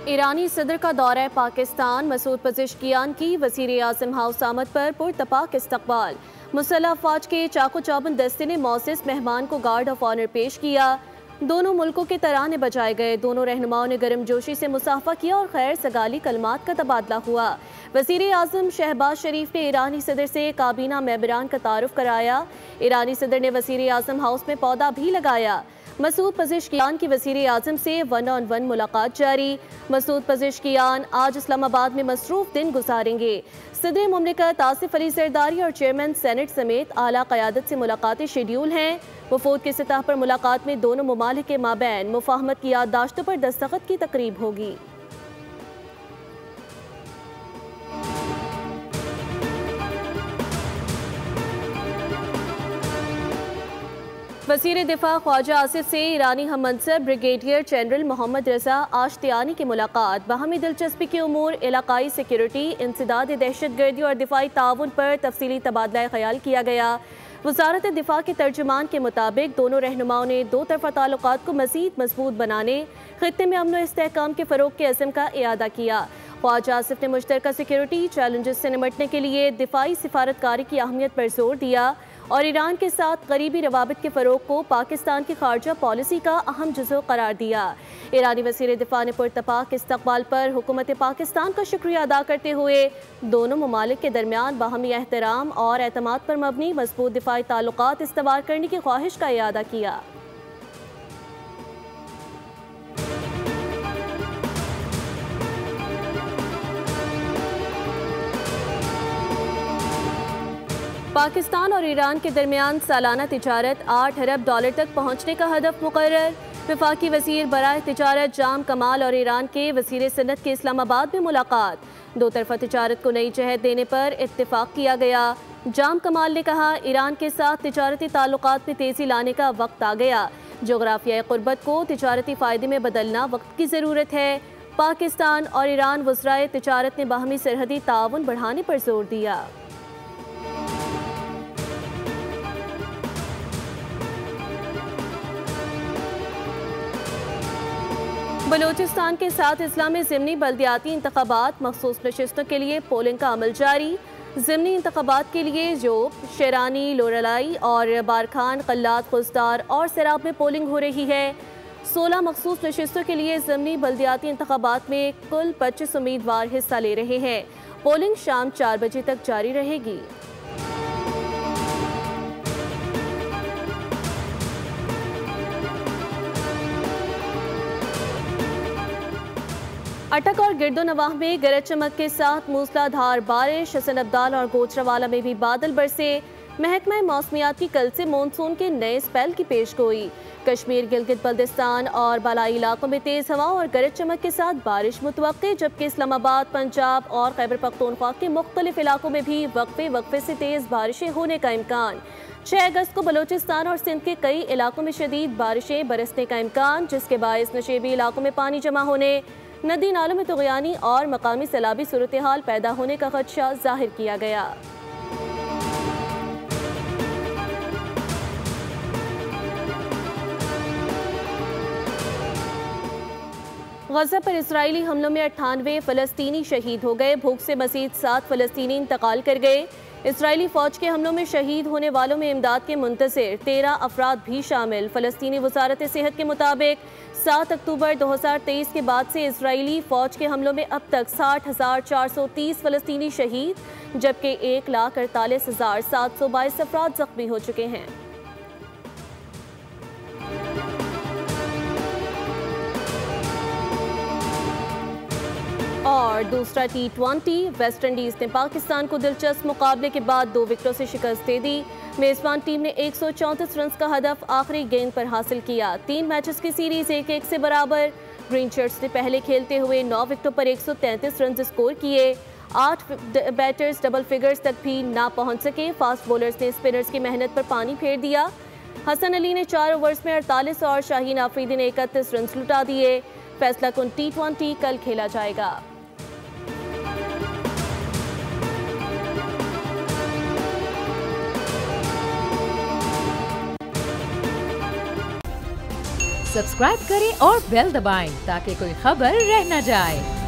ईरानी सदर का दौरा पाकिस्तान, मसूद पज़ेश्कियान की वज़ीर आज़म हाउस आमद पर पुरतपाक इस्तकबाल। मुसल्लह अफ़वाज के चाको चौबंद दस्ते ने मोअज़्ज़ज़ मेहमान को गार्ड ऑफ ऑनर पेश किया। दोनों मुल्कों के तराने बजाए गए। दोनों रहनुमाओं ने गर्मजोशी से मुसाफा किया और खैर सगाली कलमात का तबादला हुआ। वज़ीर आज़म शहबाज शरीफ ने ईरानी सदर से काबीना मेंबरान का तारुफ कराया। ईरानी सदर ने वज़ीर आज़म हाउस में पौधा भी लगाया। मसूद पज़ेश्कियान की वज़ीर आज़म से 1-on-1 मुलाकात जारी। मसूद पज़ेश्कियान आज इस्लामाबाद में मसरूफ दिन गुजारेंगे। सदर मुमलिकत आसिफ अली ज़रदारी और चेयरमैन सेनेट समेत आला क़यादत से मुलाकातें शेड्यूल हैं। वफूद की सतह पर मुलाकात में दोनों ममालिक के माबैन मुफाहमत की याददाश्तों पर दस्तखत की तकरीब होगी। वज़ीर दिफा ख्वाजा आसिफ से ईरानी हम मनसब ब्रिगेडियर जनरल मोहम्मद रजा आश्तियानी की मुलाकात। बाहमी दिलचस्पी के उमूर, इलाकाई सिक्योरिटी, इंसदाद दहशतगर्दी और दिफाई ताउन पर तफसीली तबादला ख्याल किया गया। वज़ारत दिफा के तर्जुमान के मुताबिक दोनों रहनुमाओं ने दो तरफ़ा ताल्लुकात को मज़ीद मजबूत बनाने, खित्ते में अमन व इस्तेहकाम के फ़रोग के अज़्म का इयादा किया। ख्वाजा आसिफ ने मुश्तरका सिक्योरिटी चैलेंजेस से निमटने के लिए दिफाई सिफारतकारी की अहमियत पर जोर दिया और ईरान के साथ करीबी रवाबित के फ़रोग को पाकिस्तान की खारजा पॉलिसी का अहम जुज़ो करार दिया। ईरानी वज़ीर दिफा ने पुरतपाक इस्तकबाल पर हुकूमत पाकिस्तान का शुक्रिया अदा करते हुए दोनों ममालिक के दरमियान बाहमी एहतराम और एतमाद पर मबनी मजबूत दिफाई ताल्लुकात इस्तवार करने की ख्वाहिश का इयादा किया। पाकिस्तान और ईरान के दरमियान सालाना तिजारत 8 अरब डॉलर तक पहुँचने का हदफ मुकर्रर। वफाकी वज़ीर बराए तिजारत जाम कमाल और ईरान के वज़ीर सनत की इस्लामाबाद में मुलाकात। दो तरफ़ा तिजारत को नई जहत देने पर इत्तेफाक किया गया। जाम कमाल ने कहा, ईरान के साथ तिजारती ताल्लुकात में तेज़ी लाने का वक्त आ गया। जोग्राफियाई क़ुर्बत को तिजारती फ़ायदे में बदलना वक्त की ज़रूरत है। पाकिस्तान और ईरान वज़राए तिजारत ने बाहमी सरहदी ताउन बढ़ाने पर जोर दिया। बलूचिस्तान के साथ इस्लाम में ज़िमनी बल्दियाती इंतखाबात, मखसूस नशिस्तों के लिए पोलिंग का अमल जारी। ज़िमनी इंतखाबात के लिए जोब, शेरानी, लोरलाई और बारखान, कल्लात, खुजदार और सराब में पोलिंग हो रही है। 16 मखसूस नशिस्तों के लिए ज़िमनी बल्दियाती इंतखाबात में कुल 25 उम्मीदवार हिस्सा ले रहे हैं। पोलिंग शाम 4 बजे तक जारी रहेगी। अटक और गिरदोनवाह में गरज चमक के साथ मूसलाधार बारिश। हसन अब्दाल और गोचरावाला में भी बादल बरसे। महकमा मौसमियात की कल से मानसून के नए स्पेल की पेशगोई। कश्मीर, गिलगित बल्तिस्तान और बालाई इलाकों में तेज़ हवा और गरज चमक के साथ बारिश मुतवक्के, जबकि इस्लामाबाद, पंजाब और खैबर पख्तूनख्वा के मुख्तलिफ इलाकों में भी वक्फे से तेज़ बारिशें होने का इम्कान। 6 अगस्त को बलूचिस्तान और सिंध के कई इलाकों में शदीद बारिशें बरसने का इम्कान, जिसके बायस नशेबी इलाकों में पानी जमा होने, नदी नालों में तुग़यानी और मकामी सैलाबी सूरत हाल पैदा होने का खदशा जाहिर किया गया। गज़ा पर इजरायली हमलों में 98 फ़लस्तीनी शहीद हो गए। भूख से मज़ीद 7 फ़लस्तीनी इंतकाल कर गए। इजरायली फ़ौज के हमलों में शहीद होने वालों में इमदाद के मुंतज़िर 13 अफराद भी शामिल। फ़लस्तीनी वज़ारत सेहत के मुताबिक 7 अक्टूबर 2023 के बाद से इजरायली फ़ौज के हमलों में अब तक 60,430 फ़लस्तीनी शहीद, जबकि 1,48,722 अफराद ज़ख्मी हो चुके हैं। और दूसरा T20, वेस्ट इंडीज़ ने पाकिस्तान को दिलचस्प मुकाबले के बाद 2 विकेटों से शिकस्त दे दी। मेज़बान टीम ने 134 रन का हदफ आखिरी गेंद पर हासिल किया। 3 मैचेस की सीरीज 1-1 से बराबर। ग्रीन शर्ट्स ने पहले खेलते हुए 9 विकेटों पर 133 रन स्कोर किए। 8 बैटर्स डबल फिगर्स तक भी ना पहुंच सके। फास्ट बॉलर्स ने स्पिनर्स की मेहनत पर पानी फेर दिया। हसन अली ने 4 ओवर्स में 48 और शाहीन आफरीदी ने 31 रन लुटा दिए। फैसला कुन T20 कल खेला जाएगा। सब्सक्राइब करें और बेल दबाएं ताकि कोई खबर रह न जाए।